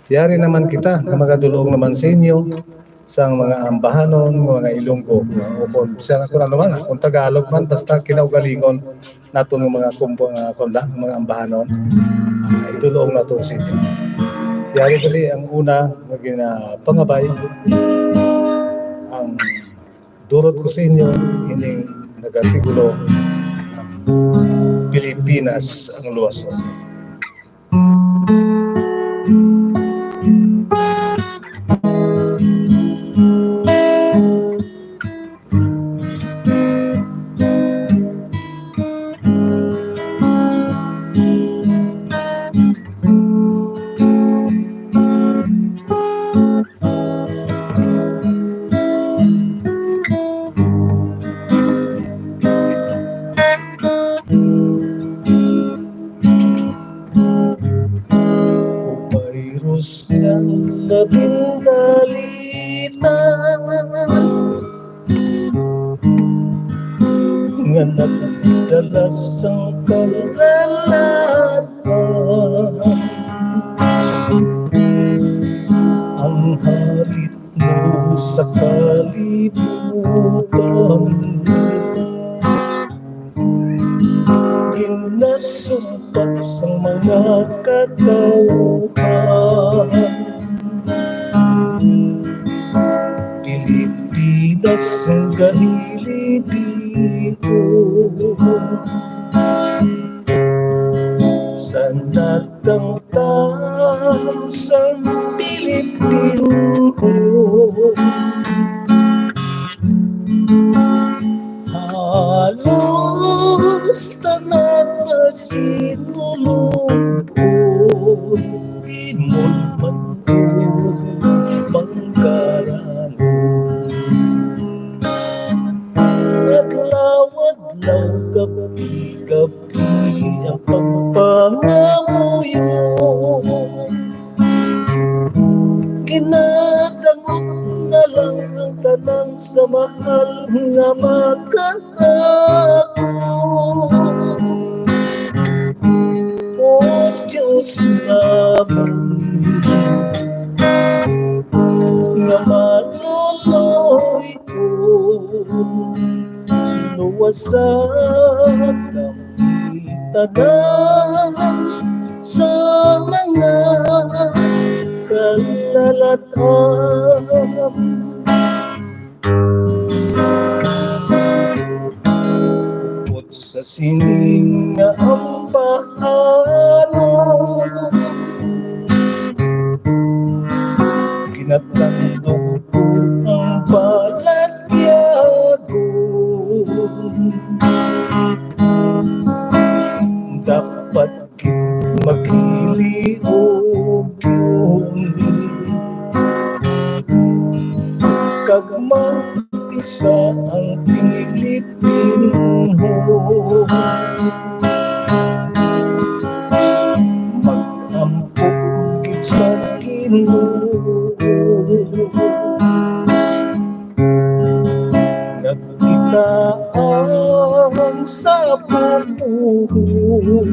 Yari naman kita na magadulong naman sa inyo sa mga ambahanon, mga Ilonggo, o siya na kung ano man, kung Tagalog man, basta kinaugalingon nato ng mga mga ambahanon, itulong nato sa inyo. Yari gali ang una maging pangabay, ang durot ko sa inyo, ining nagatigulo Pilipinas ang luwason. Virus ng labing dalita nga nagdalas ang kalalatan, ang halit mo sa kalibutan, ginasumpat sa mga katauhan. Pilipinas ang galilibino sa natangtan sa Pilipino. Halos tanan na sinulong imol man ko pangkaran. Naglawadlaw gabi-gabi ang pagpangamuyo, ginadangog na lang ang tanang sa mahal nga magkakako. O Diyos naman nga manuloy ko, luwasan kami tanan sa mga kalalatan. Upot sa sining nga ambahanon, ginatandog ko ang palatyagon. Dapat kit maghiliog yun, kag mag-isa ang Pilipino. Mag-ampok kit sa Ginoo, nagkita ang sa pagpuhon,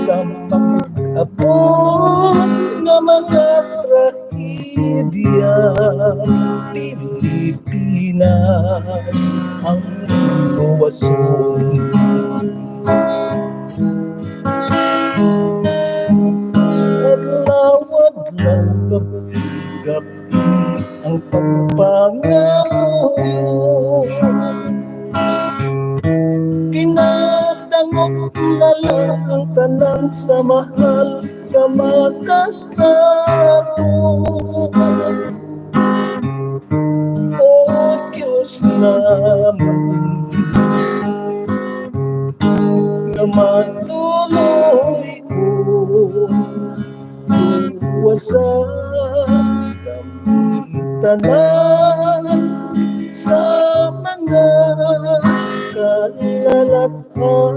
sa mag-abot nga mga trahedya. Pilipinas ang luwason. Naglawadlaw gabi-gabi ang pagpangamuyo, ginadangog na lang ang tanan sa mahal nga magkakako. O Diyos naman nga matuloy ko, luwasan kami tanan sa mga kalalatan.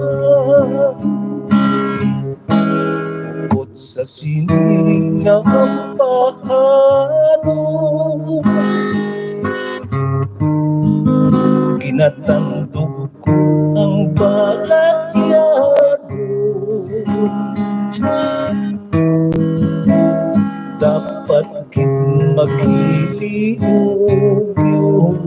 Upot sa sining nga ambahanon, ginatandog ko ang balatyagon. dapat gid maghiliog yun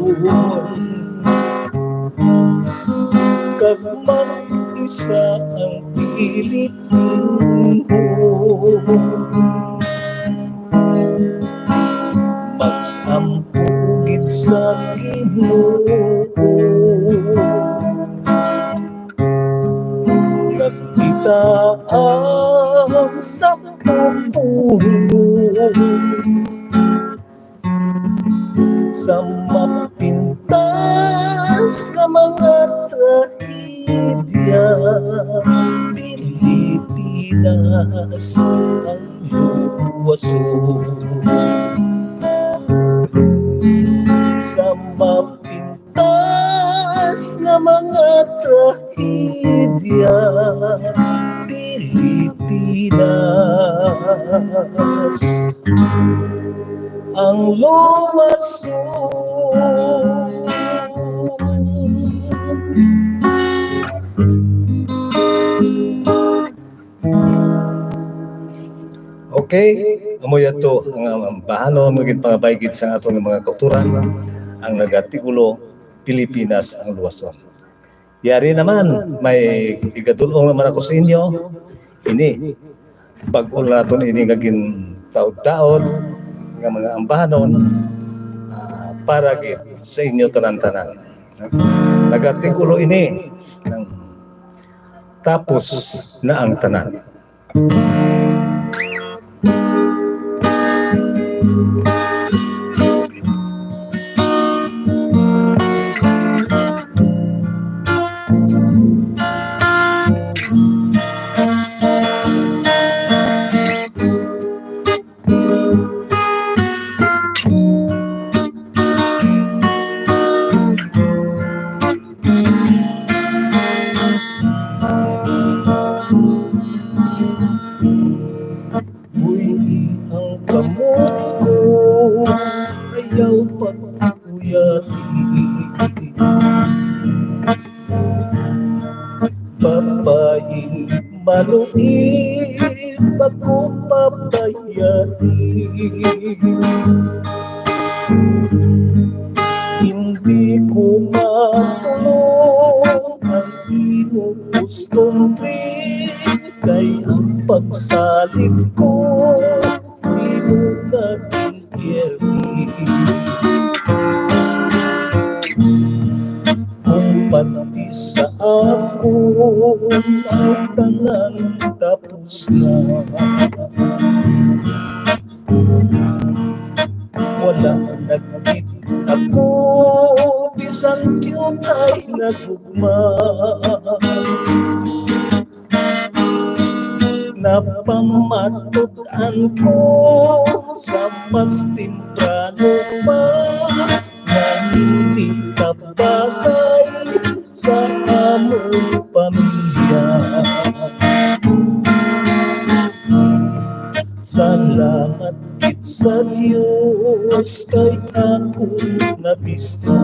kag mag-isa ang Pilipino mag-ampugid sa Ginoo nagkita ang sa pupulo sa mapintas ka mga trahedya Pilipinas ang luwason sa mapintas nga mga trahedya Pilipinas ang luwason. Okay, amoy ato ang bahanon maging pangabaygid sa atong mga kauturan ang nagatigulo Pilipinas ang luwason. Yari naman may igatulong naman ako sa inyo ini pag-ul naton ini gagin taod-taod nga mga ambahanon para gid sa inyo tanan-tanan. Nagatigulo ini tapos na ang tanan. Ayaw pagkuyati babaeng maluit ako pabayati hindi ko matulong ang iyong gustong kay ang pagsalit ko di mo naging kung pati sa akon ang tanan tapos na wala nagkit ako bisan yun ay nagugma napamatutan ko sa mas temprano pa na hindi ka bagay sa among pamilya. Salamat gid sa Diyos kay ako nabisto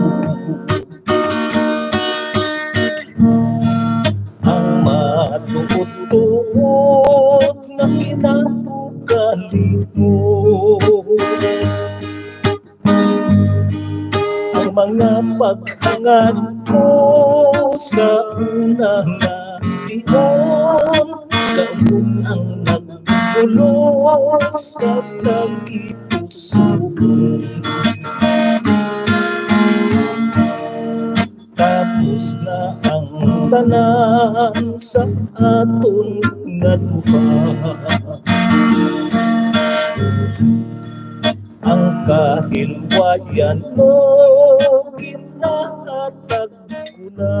ang matuot-tuot na kinabugali mo ang mga paghangad ko sa unang natiyon kaun ang nagbulo sa tagipusoon tapos na ang tanan sa aton nga duha ang kahilwayan mo kinahatag ko na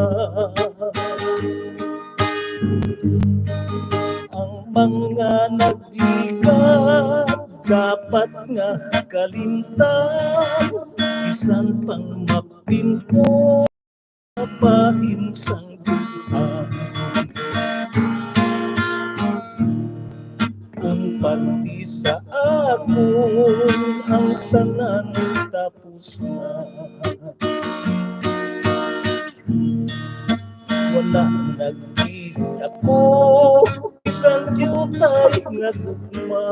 ang mga nagligat dapat nga kalimtan bisan pang mapinto pahin sang duha kung pati sa akon ang tanan tapos na wala nagkita ko isang jutay nga gugma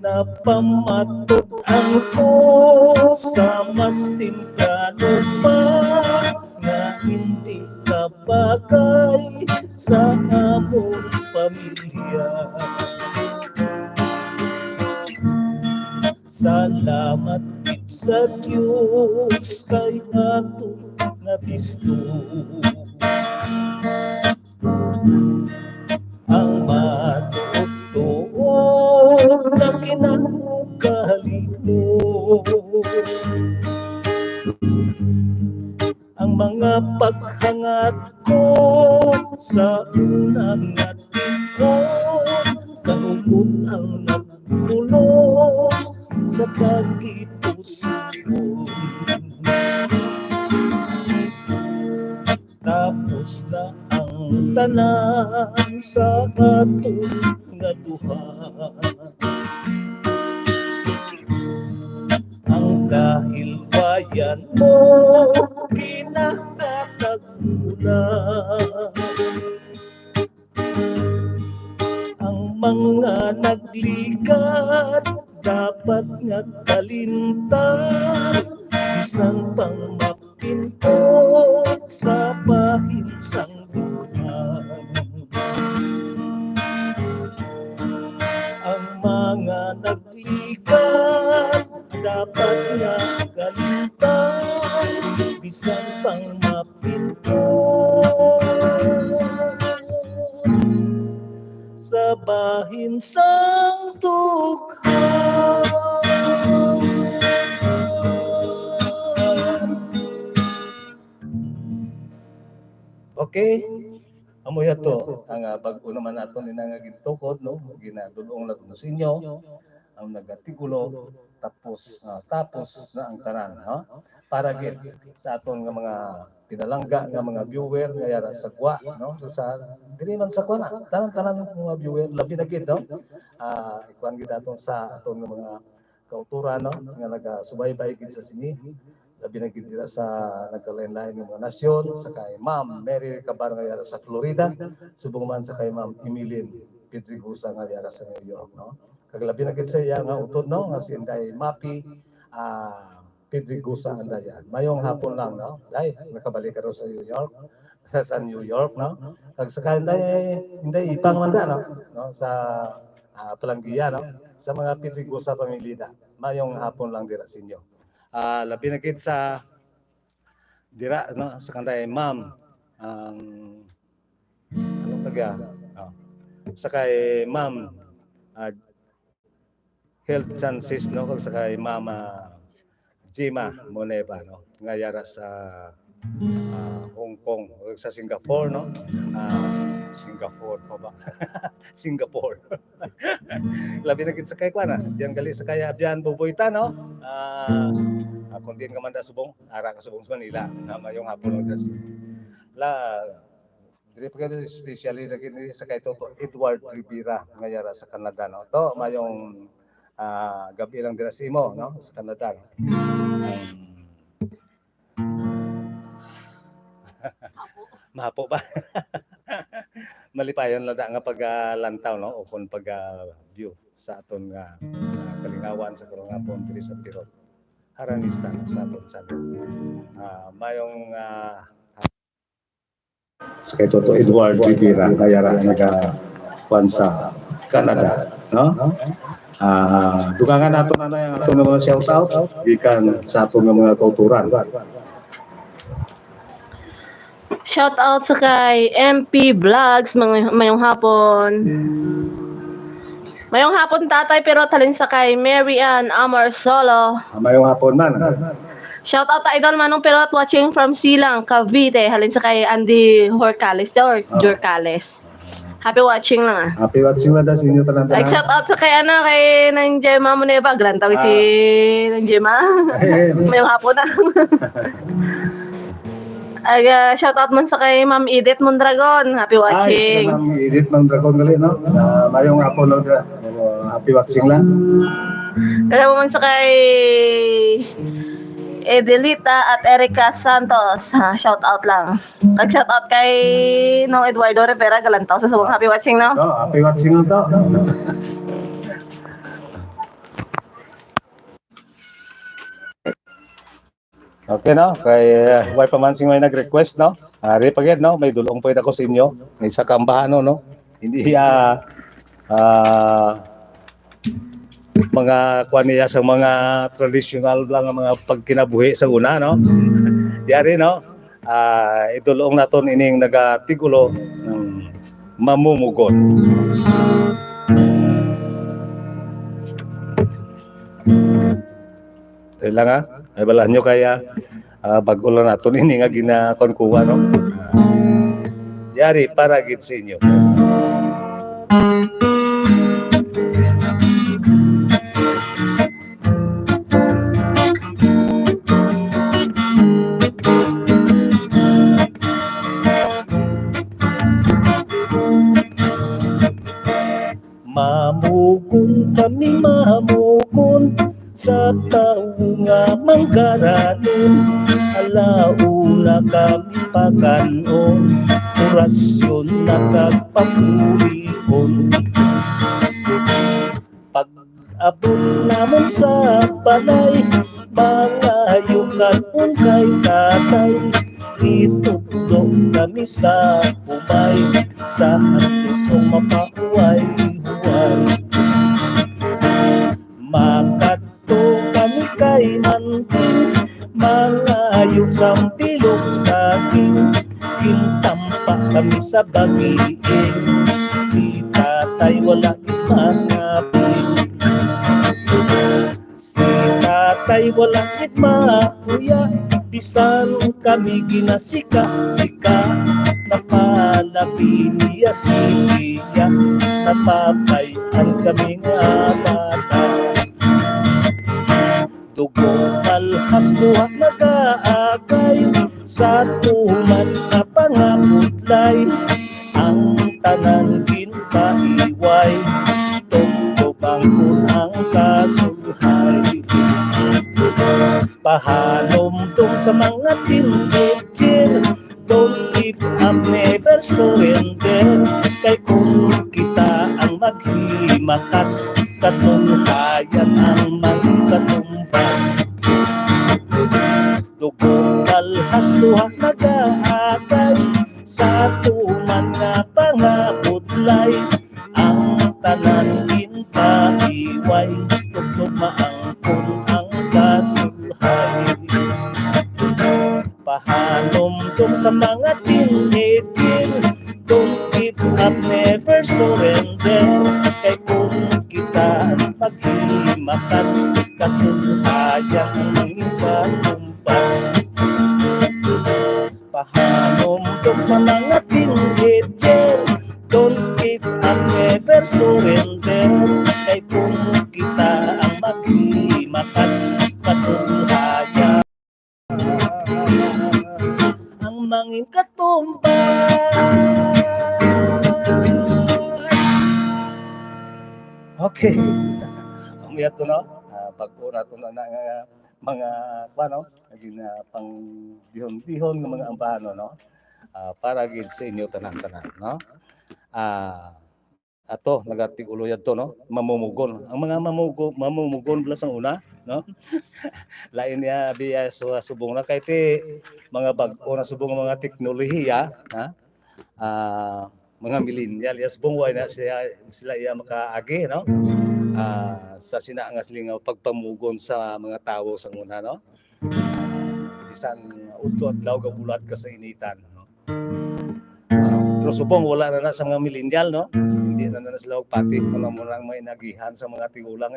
napamatud ang ko sa mas temprano pa nga hindi ka bagay sa among pamilya. Salamat gid sa Diyos kay ato nga bisto ang matutuon na kinaugali mo. Ang mga paghangat ko sa unang natin kaugot ang nagtulos sa pag-ipuson. Tapos na ang tanan sa ato nga duha. Ang kahilwayan mo kinakataguna. Ang mga naglikat dapat nga kalintan isang pang mapintot sa pahinsang duha. Ang mga naglikat dapat nga kalintan isang pang mapintot sa bahinsang dugha. Okay, amoy ato ang bag-o naman nato ni nangagintukod no, ginadulong nato sa inyo ang nagatigulo tapos na ang tanan no, para gid sa aton nga mga pinalangga nga mga viewer nga yara sa kwa no, sa dili man sa kwa na tanan ng mga viewer labi na gid no, ikuan gid aton sa aton nga mga kauturan no nga nagasubaybay gid sa sini labi na gid dira sa nagkalain-lain nga mga nasyon sa kay Ma'am Mary Cabar nga yara sa Florida subong man sa kay Ma'am Emilyn Pedregosa nga yara sa New York no. Kag labi na gid sa iya nga utod no nga si Inday Mapi Pedregosa andayan. Mayong hapon lang no. Ay nakabalik ka sa New York sa New York no. Kag sa kay Inday ipang man no sa Palanggiya no sa mga Pedregosa pamilya. Mayong hapon lang dira sa inyo. Labi na gid sa dira no sa kanday Ma'am ano taga sa kay Ma'am Health Chances no kag sa kay Mama Jima Moneva no nga yara sa Hong Kong o sa Singapore no. Singapore pa ba? Singapore. Labi na gid sa kay kuana, diyan gali sa kay Abian Buboyta no. Kung diyan ka man da subong, ara ka subong sa Manila, na mayong hapon lang la dire pa gid especially na gid sa kay Toto Edward Rivera nga yara sa Canada no. To mayong gabi lang dira sa imo no sa Canada. Mahapo ba? Malipayon lang nga paglantaw no o kon pag-view sa aton nga kalingawan sa karong hapon diri sa Tirol. Haranista no, sa aton sa mayong sa kay Toto Edward Rivera kaya ra nagakuan sa Canada no. Dugangan nato na yung aton mga shout out gikan sa aton mga kauturan. Shout out sa kay MP Vlogs, mayong hapon. Mayong hapon tatay pero talin sa kay Mary Ann Amar Solo. Mayong hapon man. Shout out ta idol manong pero watching from Silang, Cavite. Halin sa kay Andy Horcales or Jorcales. Happy watching lang Happy watching lang sa inyo tanan. Like shout out sa kay kay Nanjema Moneva, grantawin si Nanjema. Mayong hapon na. Shout out man sa kay Ma'am Edith Mondragon. Happy watching. Ay, Ma'am Edith Mondragon gali no. Mayong hapon lang dira. Happy watching lang. Kaya man sa kay Edelita at Erica Santos. Shout out lang. Nag-shout out kay no Eduardo Rivera Galantaw sa subong happy watching no. Happy watching to. Okay no, kay way pa man sing may nag-request no. Ari pagid no, may dulong pwede ako sa inyo. May isa kambahan no. Hindi mga kuan niya sa mga traditional lang ang mga pagkinabuhi sa una no. Yari no. Idulong naton ining nagatigulo ng mamumugon. Lang ay balaan nyo kaya bago lang natin ini nga ginakonkuha no. Yari para gid sa inyo. Mamukon kami mamukon sa tao nga manggaranon, alauna kami pagkanon, orasyon na kagpapurion. Pag-abot naman sa balay, mga yukan kay tatay, itugtog kami sa umay, sa pusong mapahuay-huay. Makato kami kay manting, malayo sa pilok sa akin, kintampa kami sa bagiin, si tatay wala imanapin. Si tatay wala itmakuya, bisan kami ginasika-sika, napalabi niya siya, napapayan kami nga bata. Dugong palhas luha nag-aagay, sa tuman na pangabutlay, ang tanan ginpaiway, tugtubang ang kasulhay. Pahanom-dom sa mga teenager, don't give up, never surrender, kay kung kita ang maghimakas, kasulhayan ang magkatumbas. Dugong kalhas luha nag-aagay, sa tuman nga pangabutlay, ang tanan ginpaiway, tugtumaangkon ang kasulhay. Pahanom-dom sa mga teenager, don't give up, never surrender, kay kung kita maghimakas, kasulhayan ang ipatumpas. Pahanom-dom sa mga teenager, don't give up, never surrender, kay kung kita ang maghimakas, kasulhayan ang mangin katumbas. Okay. Ang iyato no, pag-ura to na mga ano, pang dihon-dihon ng mga ambano no. Para gid sa inyo tanan-tanan no. Ato nagatigulo yadto no, mamumugon. Ang mga mamumugon bala sa una no. Lain niya biya subong na kay ti mga bag-o na subong mga teknolohiya ha. Mga millennial ya subong way na sila iya makaagi no. Sa sina nga siling pagpamugon sa mga tawo sa una no. Bisan udto adlaw ga bulat ka sa initan no. Pero subong wala na sa mga millennial no. Hindi na sila pati kuno murang may nagihan sa mga tigulang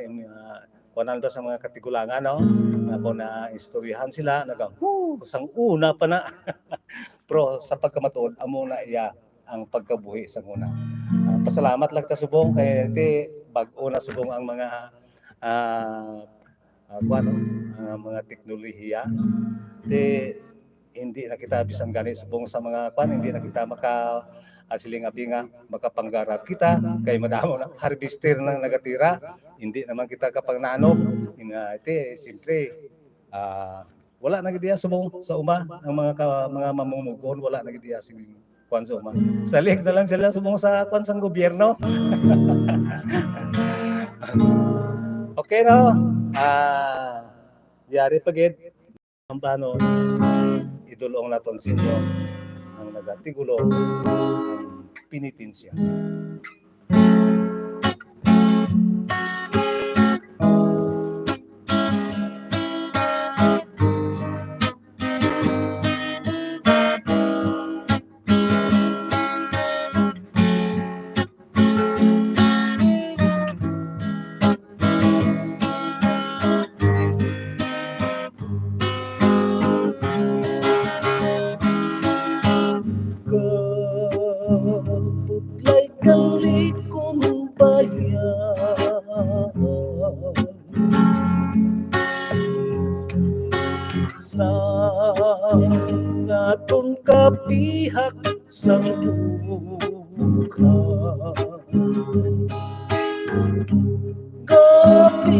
kunan sa mga katigulangan no. Ako na istoryahan sila naga sang una pa na. Pero sa pagkamatuod amo na iya ang pagkabuhi sa una. Pasalamat lang ta subong kay ti bag-o na subong ang mga mga teknolohiya. Hindi na kita bisan gani subong sa mga hindi na kita siling abinga makapanggarap kita kay madamo na harvester nang nagatira, hindi naman kita kapag nanom iti siyempre wala na gid diya subong sa uma ang mga mamumugon, wala na gid diya si kwan sa uma. Salig na lang sila subong sa kwan sang gobyerno. Okay no. Yari pagid ang bano idulong naton sa inyo ang nagatigulo ang penitensya. Kabutlay kalikon bayan sa aton kapihak sang duka. Gabi-gabi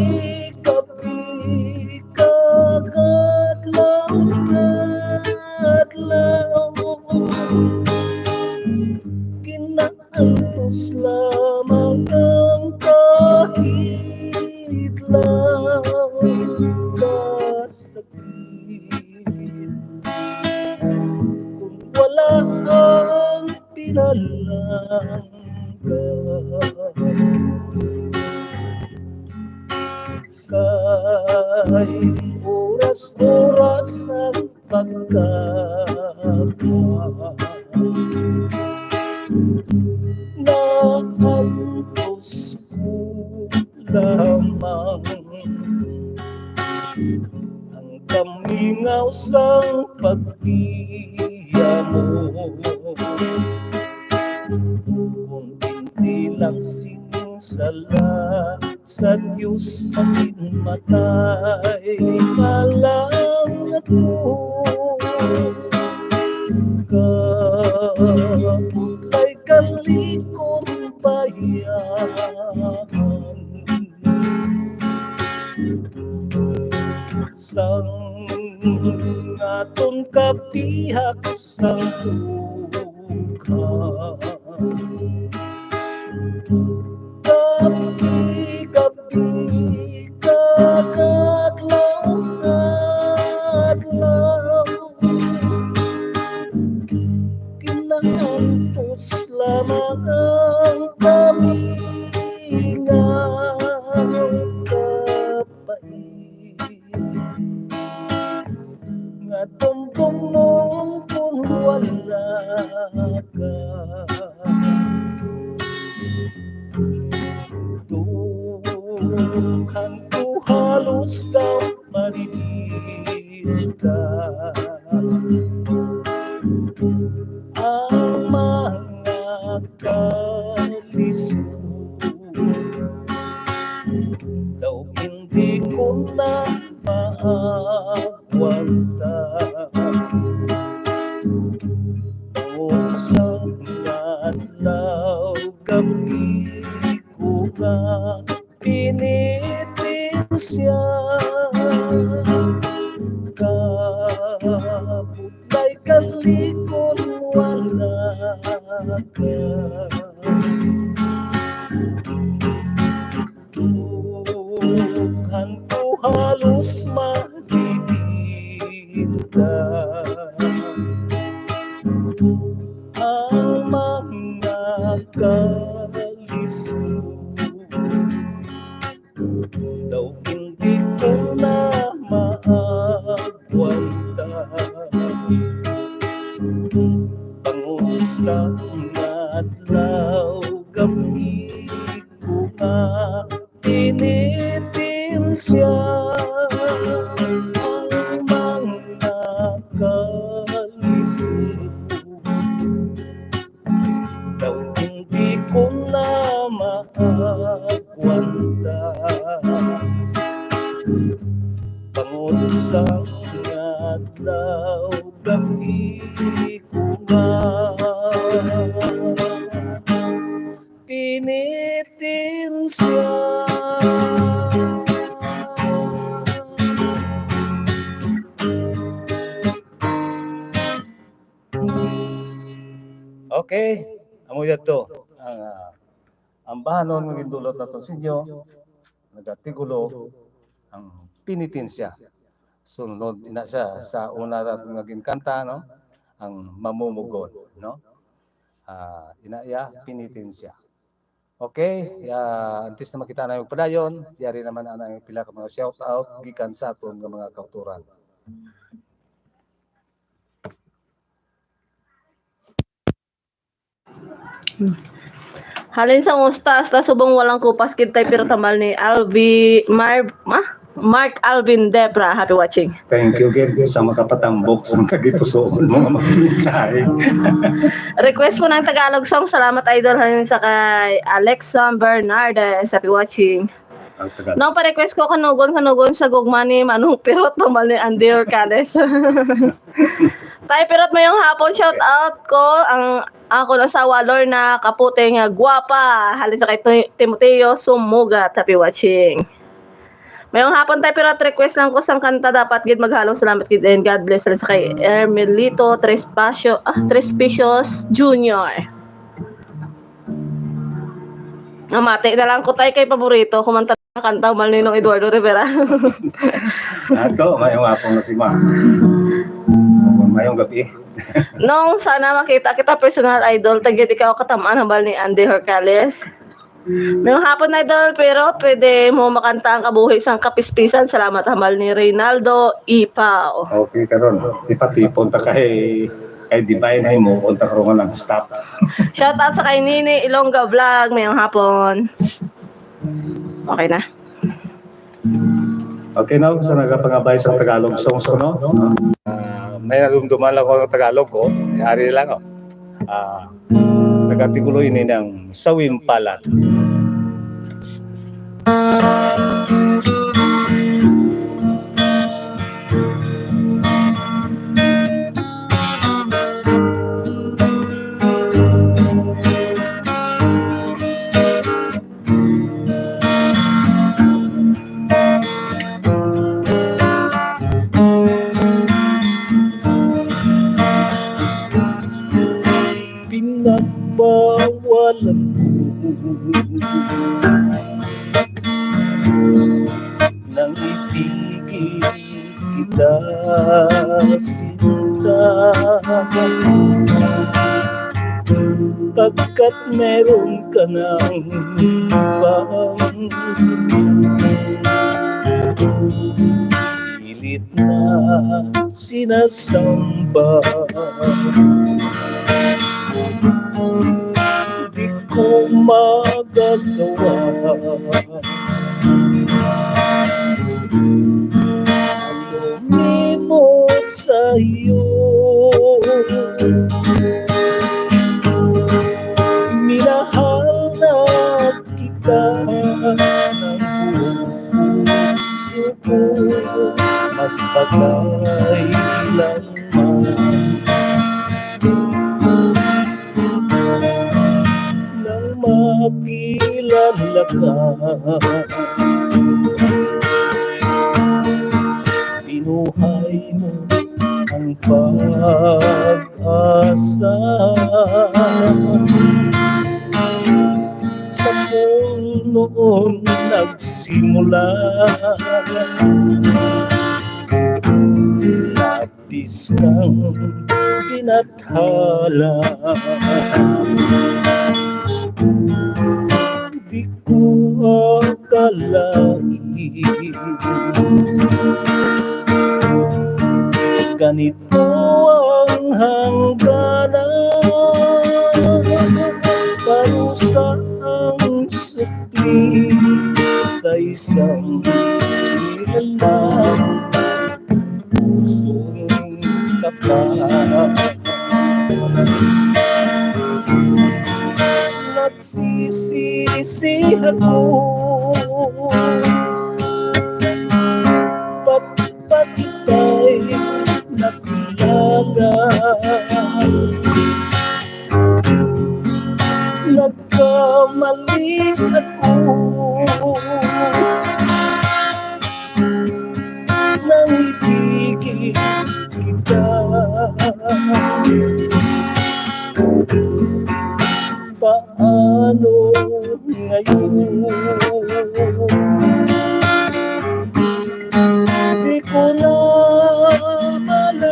kagadlaw kinaantos lamang ang kahidlaw kasakit kung wala ang pinalanggan kay oras-oras ang pagkakwa naantos ko lamang ang kamingaw sang pagbiya mo kung hindi lang sinisala sa Diyos makinmatay alam ko kabutlay kalikon bayan sang aton kapihak sang duka. Gabi-gabi kagadlaw kinaantos lamang ang kamingaw kapait nga tumbong kung wala ka tuhan ko halos daw maninita ang mga kalisod daw hindi ko na maagwanta o sa adlaw gabi ko nga pinitensya kabutlay kalikon wala ka tuhan ko halos makikita ang mga kalisod daw hindi ko na maagwanta pangusa adlaw gabi ko nga tinitensya ang mga kalisod daw hindi ko na Okay? Amo to ang bahanon ng indulot naton sa inyo, nagatigulo ang penitensya. Sunod ina siya sa una natin naging kanta, no? Ang mamumugon, no? Inaya penitensya. Okay, antes na makita na yung padayon, yari naman ang pila ka mga shout out gikan sa aton nga mga kauturan. Halin sa mustas, ta subong walang kupas kitay pero tamal ni Mark Alvin Debra. Happy watching. Thank you, Ged, sa makapatambok sa kagipusoon mga magmensahe. Request po ng Tagalog song. Salamat idol halin sa kay Alexa Bernardes. Happy watching. Ang Tagalog. Nung pa-request ko kanugon sa gugma ni Manong Pirot tamal ni Andy Orcales. Tay Pirot mo yung hapon, shout out ko ang ako na sa Lorna Kapute nga gwapa halin sa kay Timoteo Sumugat. Happy watching. Mayong hapon tayo pero request lang ko sang kanta dapat gid maghalong salamat gid and God bless sa kay Ermelito Trespicios Jr. Amate na lang ko tayo kay paborito kumanta ng kanta Malinong Eduardo Rivera. Ato, mayong hapon na si Ma. Mayong gabi. Nung sana makita kita personal idol tagit ikaw katamaan hambal ni Andy Orcales. Mayong hapon idol pero pwede mo makanta ang kabuhi sang kapispisan. Salamat hambal ni Reynaldo Ipao. Okay, karon. Ipatipon ta kay Divine ay mo unta karon ng stop. Shout out sa kay Nini Ilongga Vlog. Mayong hapon. Okay na. Okay na, sa nagapangabay sa Tagalog songs ko, no? May narumduman lang ako ng Tagalog ko, yari lang nagatigulo ini ng Sawimpalan. Pinagbawalan nang ipigil kita sinta pagkat meron ka ng ibang pilit na sinasamba. Di ko magagawa lumimot sa iyo. Minahal na kita ng puso ko, magpakailanman. Nang makilala ka, binuhay mo ang pag-asa sa noon nagsimula. Labis kang pinathala, di ko akalain ganito ang hangganan, parusa ang supli sa isang nilalang pusong kapal. Nagsisisi ako ba't ika'y nakilala, nagkamali ako nang ibigin kita. paano ngayon? Di ko na malaman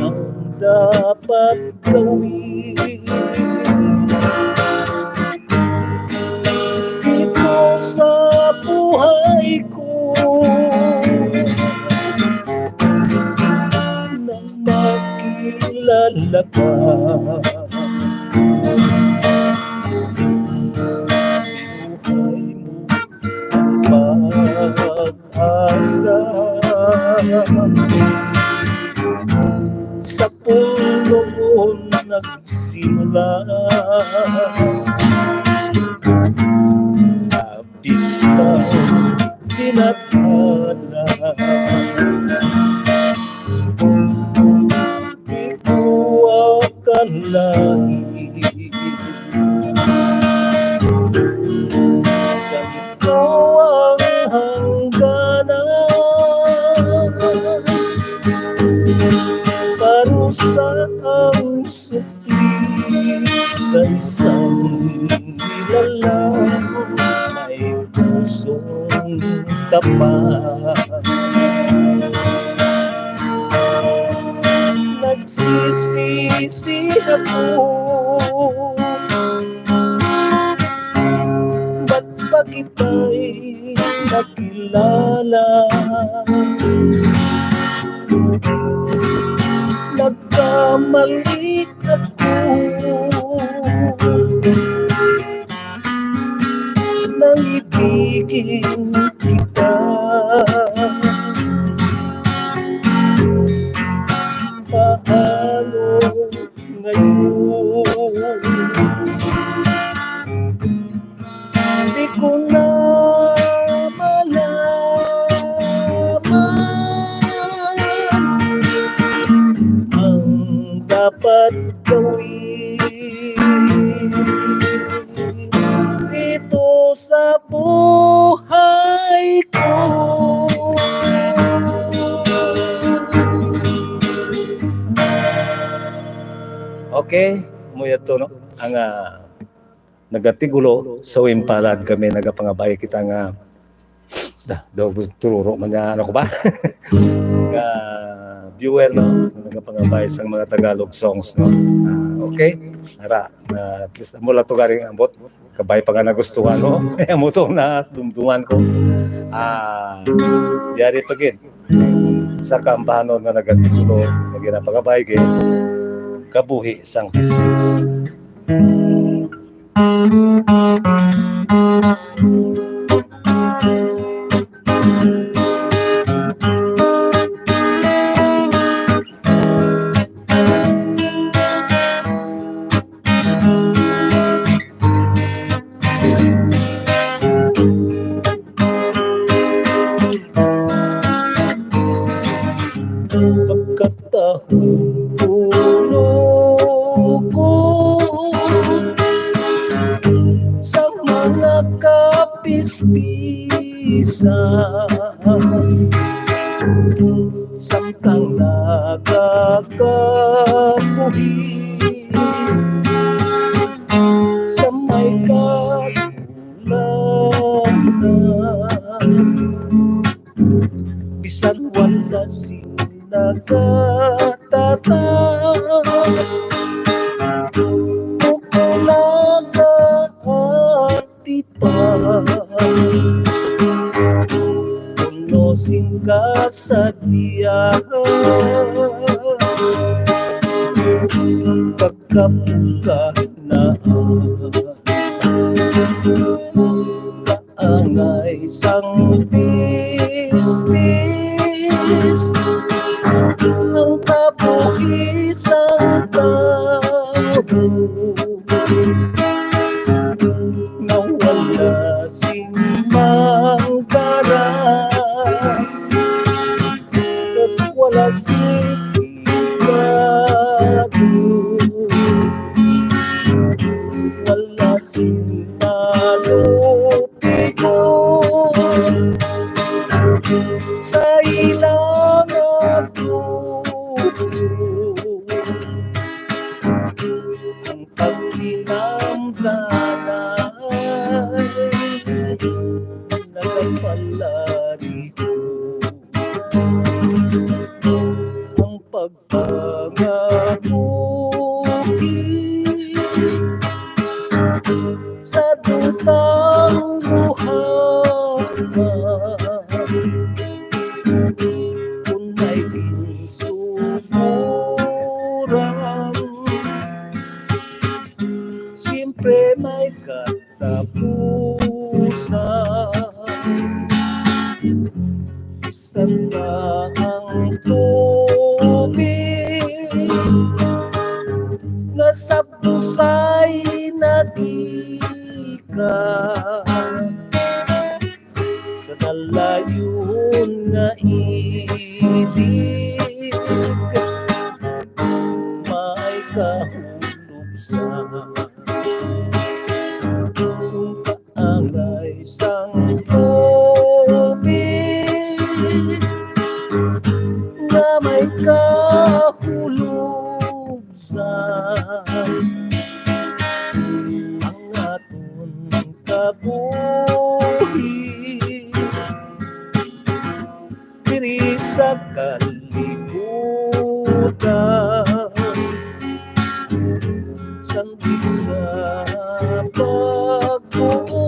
ang dapat gawin dito sa buhay ko nang makilala ka. Pag-asa sa puno nagsimula, labis na pinatala. Di ko akalain ganito ang hangganan, parusa ang supli sa isang nilalang may pusong tapat. Nagsisisi ako, ba't ba kita'y nakilala? Nagkamali ako nang ibigin kita. Paano ngayon? Di ko na dapat gawin dito sa buhay ko. Okay, mo yato no ang nagatigulo sa impalad kami nagapangabay kita nga daw tururo man ano ko ba nga viewer no nagapangabay sa mga Tagalog songs no. Okay, ara at least mo la to garing ambot kabay pa nga nagustuhan no. Mo to na dumduman ko yari pagid sa kambahanon nga nagatigulo nga ginapangabay kay kabuhi sang business. Pagkatahong tulog ko sa mga kapispisan, samtang nagkakabuhi sa may kagulangan, bisan wala nagtatataw ukulaga ati pa unosin ka sa diya pagkapuka na kaangay sang business ang kabuhisang tao na wala simbang karang at wala sigurado, wala simpalupigon sa ilang at mga bukid sa dutang buhayan, kung may pinsumuran, siyempre may katapusan. Isang ang tubig na sa pusay nagikan, sa nalayon nga idig may kahulog sa kung kaagay sang tubig na may kahulog sa ang aton kabuhi diri sa kalibutan, sandig sa pagbuo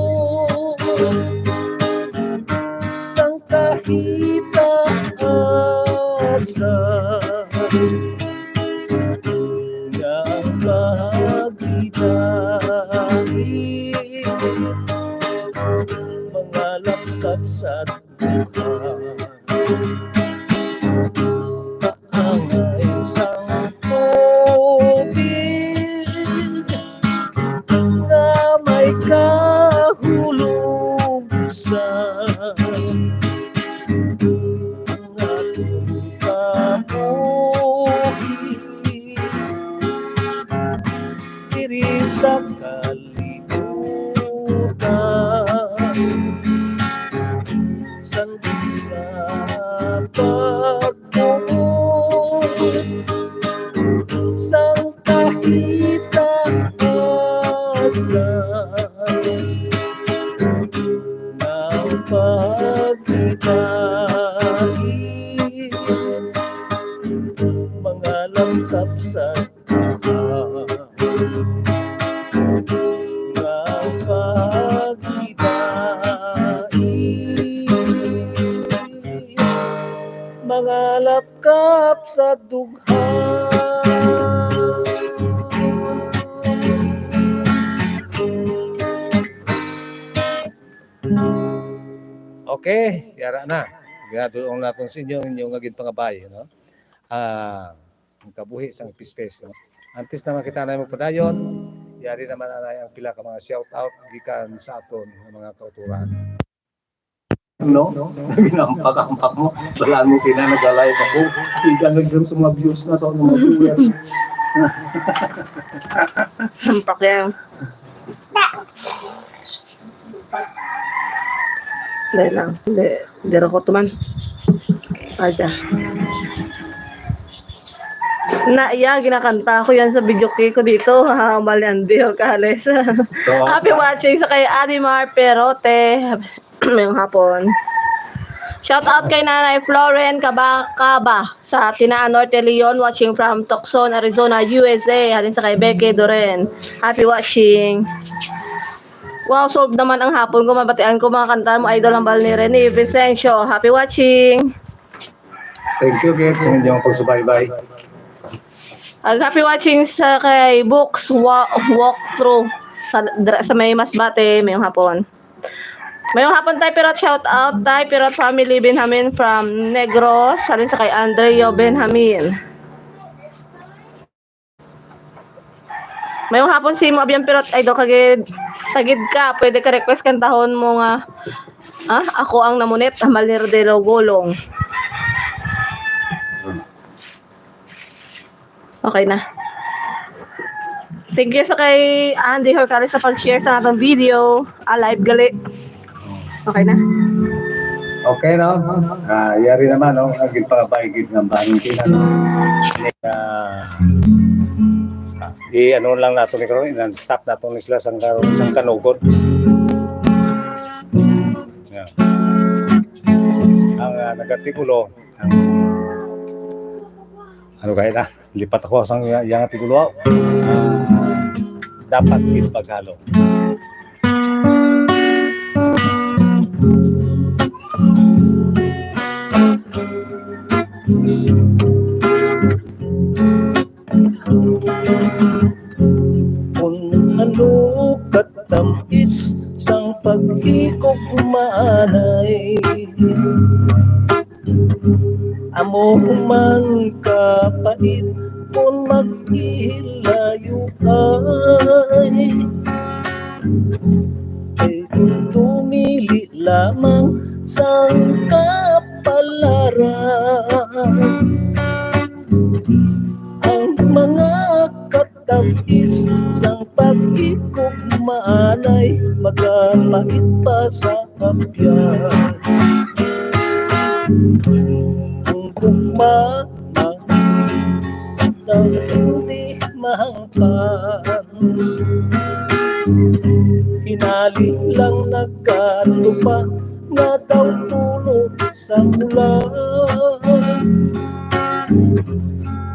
sang kahitaasa nga pagidahit mga laptap sa duha, kaangay sang tubig na may kahulog sa ating kabuhi diri sa kalibutan, sandig sa pagbuo sang kahitaasa ng pagdibait mga lamtap sa duha, ng pagdibait mga lapkap sa dugha. Okay, yara na. Ginatulong natin sa inyo, inyong agad pangabay, no? Ang kabuhi sa pispes, no? Antes na makita na mo padayon, yari naman na ang pila ka mga shout out gikan sa aton ng mga kauturan. No? Ginampak-ampak mo. Wala mo kinanagalay pa po. Iganagdam sa mga views na to, mga viewers. Hampak yan. Dahil lang. Hindi ko tuman. Aja. Ginakanta ko yan sa video ko dito. Maliandi o kales. Happy watching sa kay Adimar Perote. Ngayong hapon. Shout out kay Nanay Floren Kabakaba sa Tinaan Norte Leon, watching from Tucson, Arizona, USA. Halin sa kay Becky Doren. Happy watching. Wow, solve naman ang hapon ko. Mabatian ko mga kanta mo. Idol ang bal ni Rene Vicencio. Happy watching. Thank you, Kate, sa inyong pagsubaybay. Happy watching sa kay Books Walkthrough sa may Masbate, mayong hapon. Mayong hapon tayo Pirot, shout out tayo Pirot family Benjamin from Negros, salin sa kay Andreo Benjamin. Mayong hapon si mo abiyang Pirot, ay do kagid tagid ka, pwede ka request kantahon mo nga ako ang namunit, Malir de Logolong. Okay na. Thank you sa kay Andy Horcales sa pag-share sa atong video. Live gali. Okay na. Okay, no? Yari naman, no? Agit pa paigid ng bahin kinan. Ano lang nato ni karon, stop nato ni sila sang karon sang kanugot. Yeah. Ang negatibulo ano kaya na, lipat ako sa yang tigulo. Dapat paghalo. Kung ano katamis sang pag-ikog maanay, amo man kapait kung maghilayo ay, kung tumili lamang sang kapalaran, ang mga katamis sang pag-ikog maanay, magapait pa sa kapyan. Ang gugma na hindi mahangpan, hinali lang nagkatupa na daw tulog sa ulan.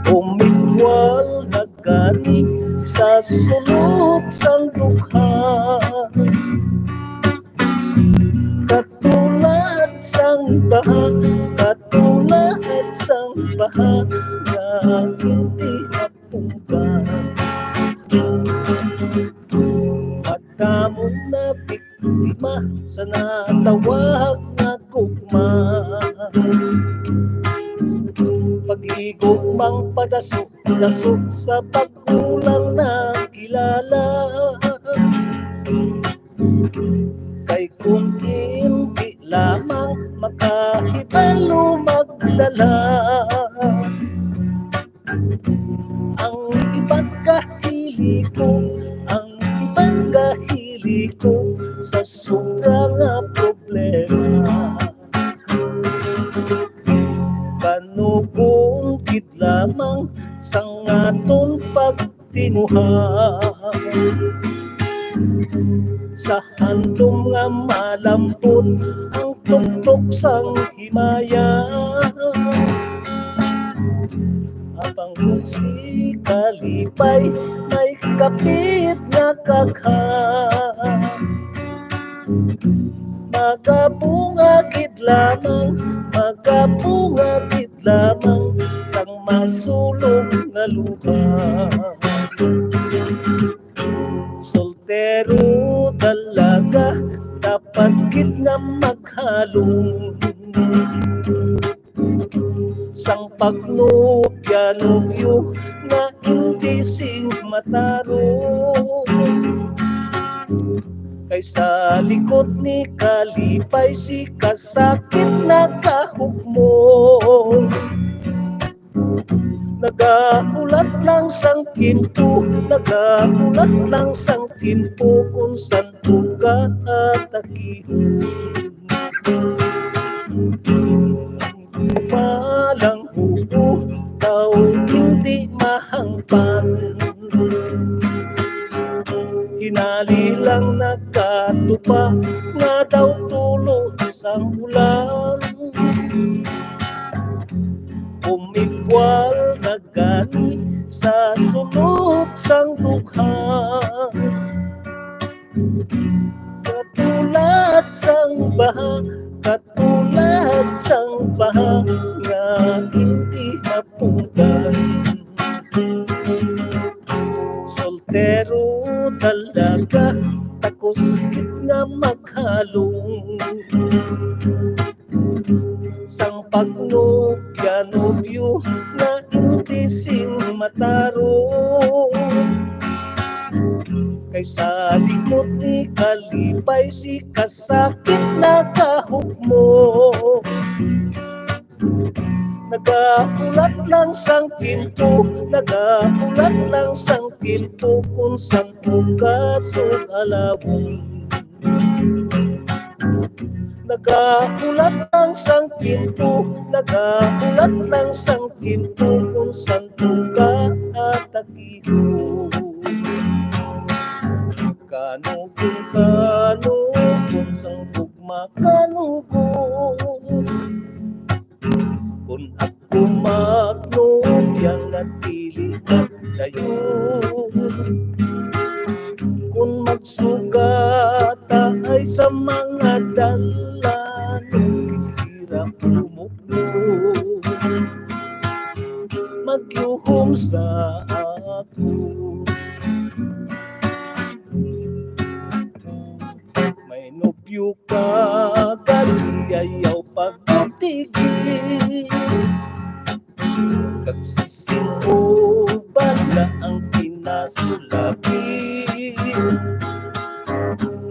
Umikwal na gani sa sulod sang dukha, katulad sang baha, katulad sang baha na hindi mapunggan. Magkamong na biktima sa natawag na gugma, pag-igugmang padasok-dasok sa pagkulang na kilala. Kay kung hindi lamang makahibalo magdala, ang ibang kahiliko, ang ibang kahiliko sa sobrang problema. Kanugungkit lamang sang aton pagtinguha, sa handom nga malampot ang tuktok sang himaya. Abang si kalipay may kapit nga kakha, magabungagid lamang, magabungagid lamang sang masulog nga luha. Soltero talaga dapat gid nga maghalong, sang pagnupya-nupyo na hindi sing matarong. Kay sa likod ni kalipay si kasakit na kahugmo, nagahulat lang sang timpo, nagahulat lang sang timpo kung san po ka atakihon. Palang hubo daw hindi mahangpan, hinali lang nagkatupa nga daw tulog sang ulan. Umikwal na gani sa sunod sang dukha, katulad sang baha, katulad sang baha nga hindi mapunggan. Soltero talaga takos nga maghalong, sang pagnupya-nupyo na hindi sing matarong. Kay sa likod ni kalipay si kasakit na kahugmo, nagahulat lang sang timpo, nagahulat lang sang timpo kung san po kasog alawong. Nagahulat lang sang timpo, nagahulat lang sang timpo kung san po ka atakihon. Kanugon, kanugon sang gugma, kanugon. Kung ako magnupya magdayon. Kung magsugata ay sa mga dalan, kisira umukno, magyuhom sa ako. May nobyo ka, gali ayaw pagtigil, kagsisimu bala ang kinasulabi.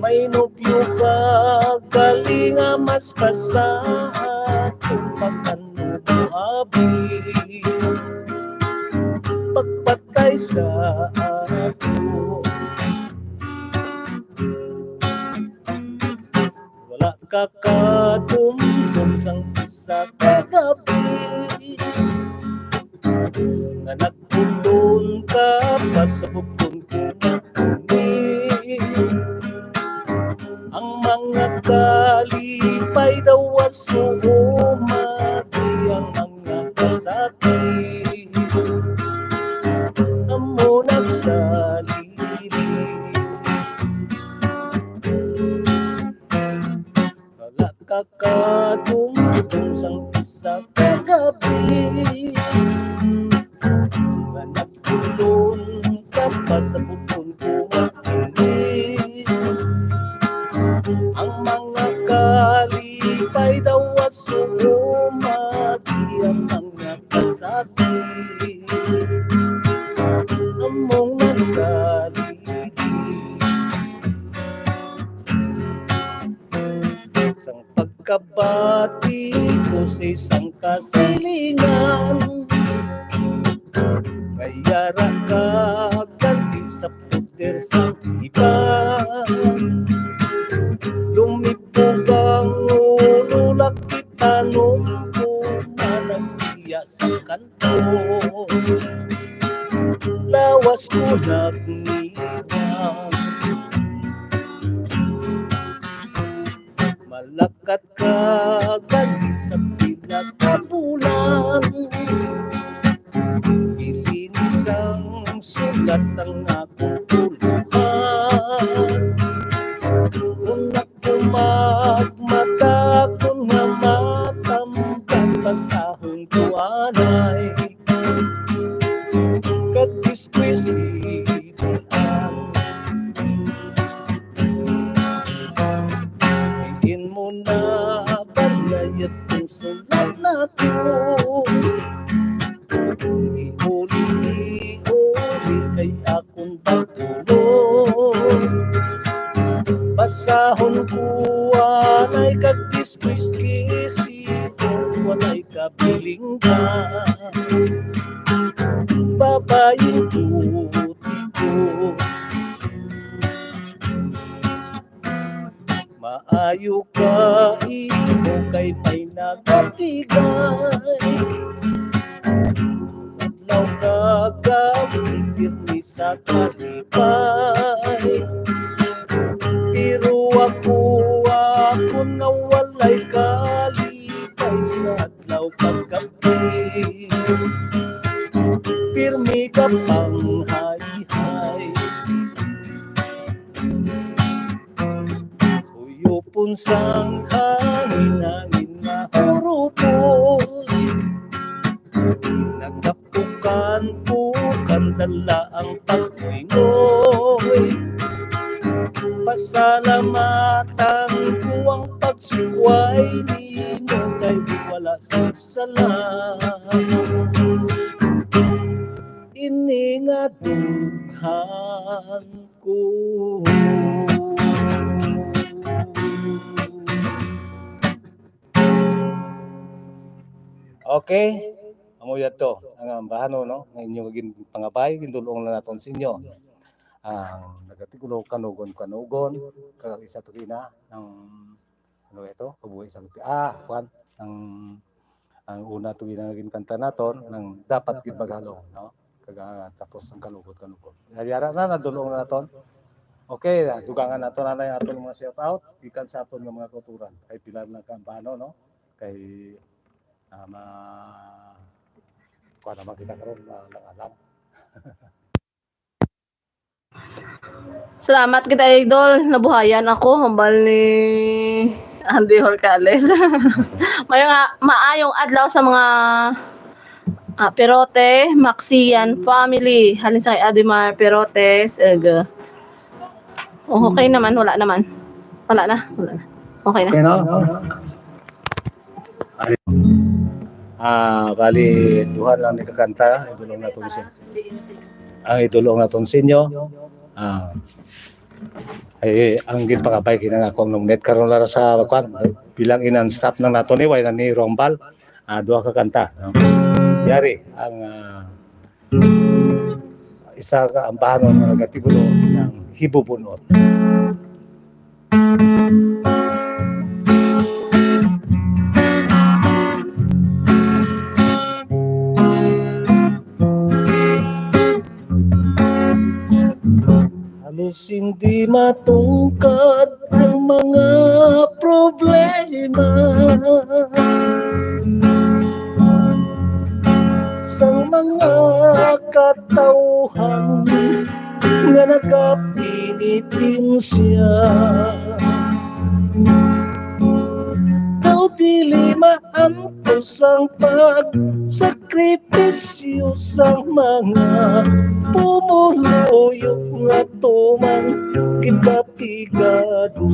May nobyo ka, gali nga mas pasahat, kung pagkano abi, pagpatay sa ako. Wala ka kadumdum sang isa ka gabi, nga nagpulon ka pa sa bukon ko na kuni. Ang mga kalipay daw asumati, ang mga kasakit amo nagsalili. Wala ka kadumdum sang isa ka gabi, nga nagpulon ka pa sa bukon ko makinig. Ang mga kalipay daw asumati, ang mga kasakit among nagsalili. Sang pagkabati ko sa isang kasilingan, kaya rakaganti sa puder sa iba. Lumipog ang ulo, lakit anong pumanagtiya sa kanto. Lawas ko nagniwan, malakat ka ganti sa pinagkabulan. Ilinisang sulat ang akong tuluhan, kung ako magmata, kung nga matamkan pasahong tuwanay, kagdiskwisihan. Tingin mo na banayat kong sulat na to, iuli kay akong pagtulog. Basahon ko anay kagdiskwisi, walay kabiling ka, babaying puti ko. Maayo ka imo kay may nagatigay, adlaw kagabi ni sa kalipay. Pero ako nga walay kalipay sa adlaw kagabi, pirmi ka pang hay-hay. Uyupon sang hangin-hangin nga hurupon, nagkapukan dala ang pag-uingoy. Pasalamatan ko ang pagsukway nimo, kay wala sa sala. Ini nga dughan ko. Okay, amo yato ang ambahano no, nga inyo gin pangabay gindulong na naton sa inyo. Ang nagatigulo kanugon kag isa to kina ang ano ito kabuhi sa kwan ang una to ginagin kanta naton nang dapat gid maghalo no, kag tapos ang kanugot. Hayara na nadulong na naton. Okay, dugangan naton na yung aton mga shout out gikan sa aton nga mga kulturan kay pilar na kampano no, kay kuan naman kita karon lang alam Salamat kita idol, nabuhayan ako hambal ni Andy Horcales. Maayong adlaw sa mga Perote, Maxian family. Halin sa kay Adimar Perote, okay naman, wala naman. Wala na. Okay na. Okay na? Bali duha lang ni kakanta idulong naton si. Ang idulong naton sinyo. Ay ang ginpakabay kinang akong nominate karon lara sa kwan bilang inan staff ng naton ni way na ni Rombal. Duha ka kanta. Yari ang isa ka ambahan ng nagatigulo ng hibubunot. Halos hindi matungkad ang mga problema sa mga katauhan nga nagapinitin siya. Daw dili maantos ang pagsakripisyo sa mga pumuluyok nga tuman kitapigado.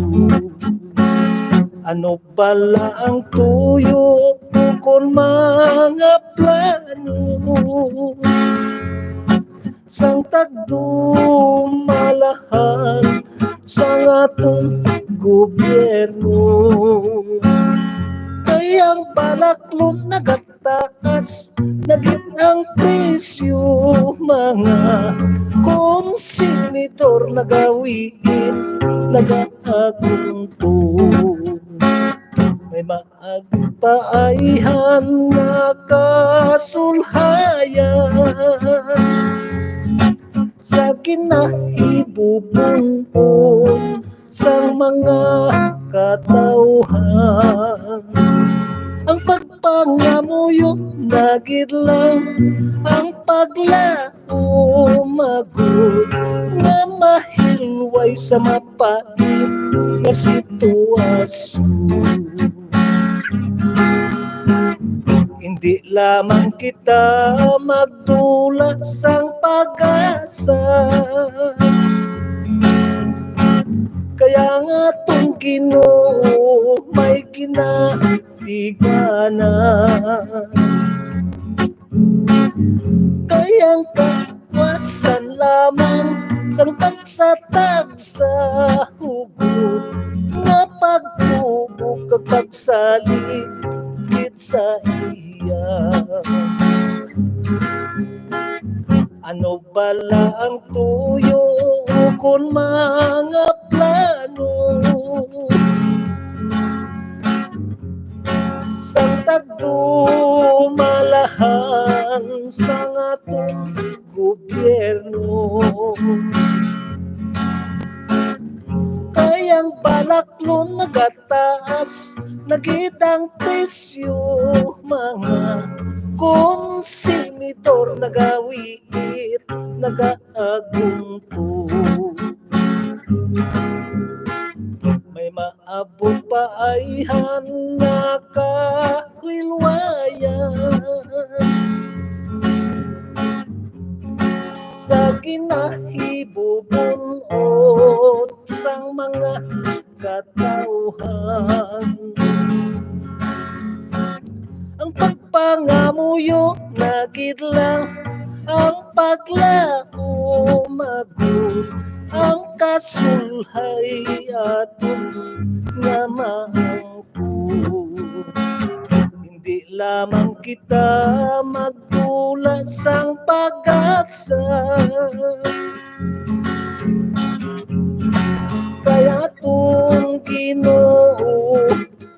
Ano pala ang tuyo kung mga plano sang tagdumalahan sa atong gobyerno. Kayang balaklon nagataas naging ang presyo, mga konsumitor nagawiin nagaagunto. May maagpaaihan na kasulhayan sa kinahibubunon sa mga katauhan. Ang pagpangamuyo nagid lang ang paglao magud nga mahilway sa mapait nga sitwasyon. Hindi lamang kita magdula sang pag-asa, kaya nga tong Ginoo may ginatiganan. Kayang kawasan lamang sang tagsa-tagsa hugot nga pagtubog kag pagsaligid sa iya. Ano bala ang tuyo kung mga plano sang tagdumalahan sa atong gobyerno. Kayang balaklon nagataas nagitang presyo, mga konsumitor nagawiit nagaagunto. May maabot pa ayhan na kahilwayan sa kinahibubunot sang mga katauhan. Ang pagpangamuyo nagid lang ang paglao magud ang kasulhay aton nga maangkon. Hindi lamang kita magdula sang pag-asa, kaya tong Ginoo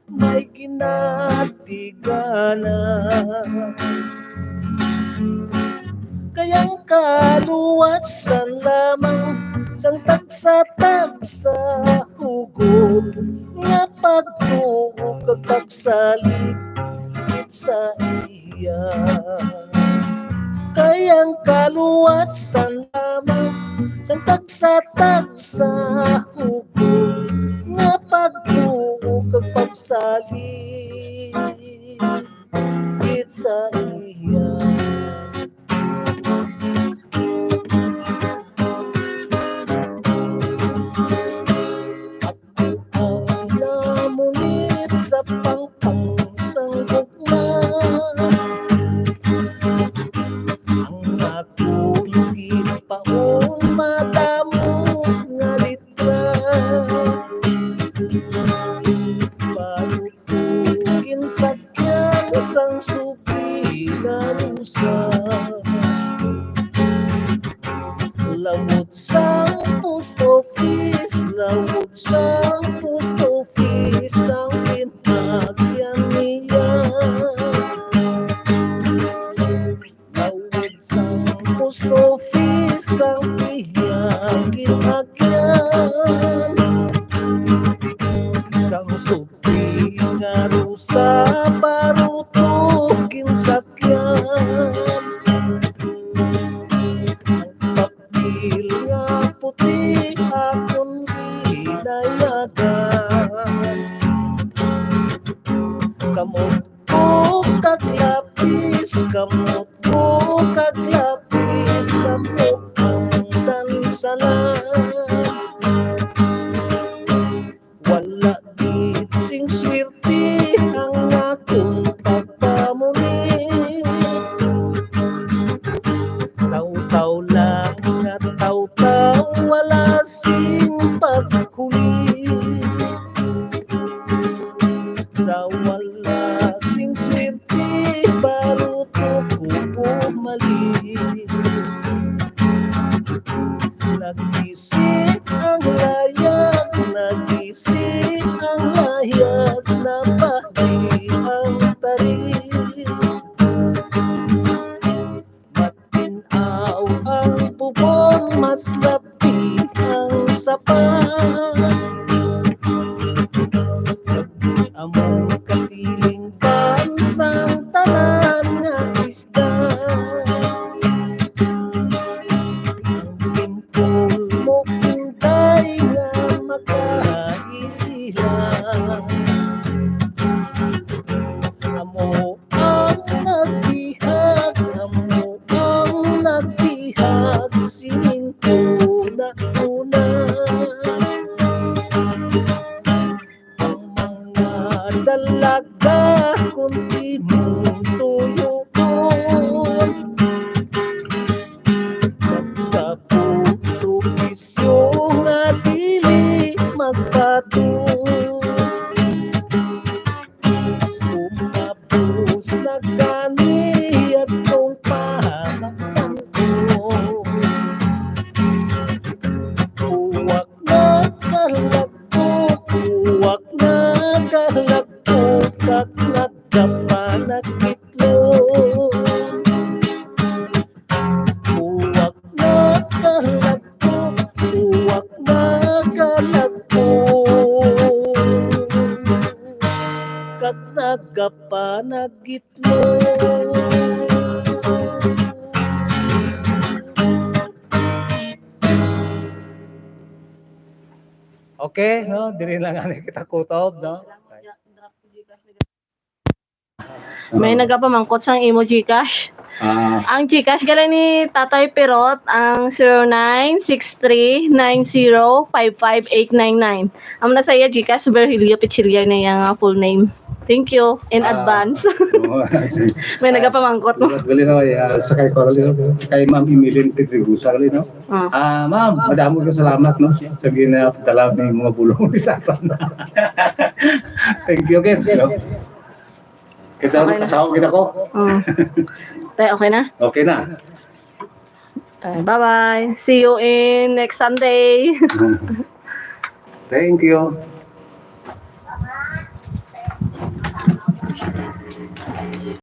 may ginatiganan. Kayang kaluwasan lamang sang tagsa-tagsa hugot nga pagtuog kag pagsaligid sa iya. Kayang kaluwasan lamang Sang tagsa-tagsa hukol nga pagtuo kag pagsalin git sa iya. Ang namunit sa pangpang sang gugma, ang akong gipaon madamo nga litra, palutugin sakyan sang suki nga lusa, lawot sang post office, lawot sang post office ang pinagyan niya. Lawot sang post office ang pinagyan. Sang suki nga rusa barutugin sakyan. Pagpil nga puti akong ginayagan. Kamot ko kaglapis, kamot ko kaglapis sa mukhang dansalan. Wala gid sing swerte ang akong pagpamunit. Taw-taw lang at taw-taw, wala sing pagkulit. Sa wala sing swerte, baruto ko bumalik. Nag-isip ang layag, nag-isip ang layag, na bahay ang tarik. Matinaw ang bubong, mas lapi ang sapat. Among katilinggan sang tanan nga isda. Ang pimpol mo intay nga makailihan. Amo ang nagbihag, amo ang nagbihag, sinto na una. Ang mga dalaga kunti mong tuyuon, magkaputupisyo nga dili magpatun. Umabos na gani at kong pahamaktan ko. Uwak na kalagpok, uwak na kalagpok, at nagkapanagkitlog. Uwak na kalagpok, uwak na kalagpok, kat nagkapanagkitlog. Okay, no? Dili lang ani kita kutob, no? May nagapamangkot sang imo Gcash. Ang Gcash galing ni Tatay Perot ang 096390558999. Ang nasaya Gcash Virgilio Pichilya na yung full name. Thank you in advance. May nagapamangkot mo. Gali no, sakay ko gali no. Kay Ma'am Emilyn Petrigusa gali no. Ma'am, madamo ka salamat no sa ginadala ng mga bulong ni Satan. Thank you again. No? Kita Okay na. kasama kita ko. Tayo, okay na? Okay na. Bye-bye. See you in next Sunday. Thank you.